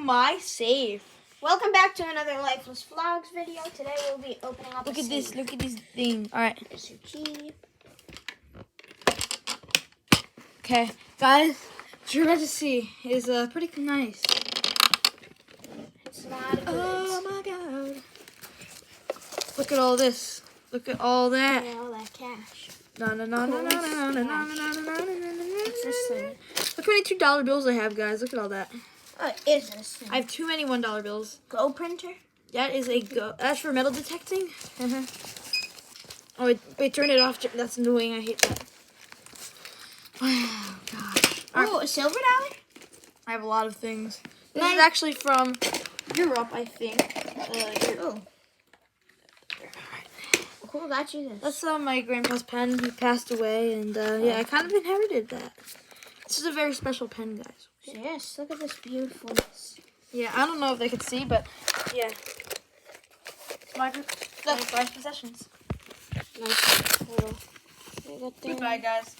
my safe. Welcome back to another Lifeless Vlogs video. Today we'll be opening up Look a at this. safe. Look at this thing. All right. It's your key. Okay, guys. What you're about to see is pretty nice. It's not good. Oh my God! Look at all this. Look at all that. All that cash. No. What's this thing? Look how many $2 bills I have, guys. Look at all that. What is this thing? I have too many $1 bills. Go printer? That is a go. That's for metal detecting. Oh, wait, turn it off. That's annoying. I hate that. Wow, gosh. Oh, a silver dollar? I have a lot of things. This is actually from Europe, I think. Oh. Who got you this? That's my grandpa's pen. He passed away, and yeah, I kind of inherited that. This is a very special pen, guys. Yes, look at this beautifulness. Yeah, I don't know if they could see, but yeah. It's my prized possessions. Nice little thing. Goodbye, guys.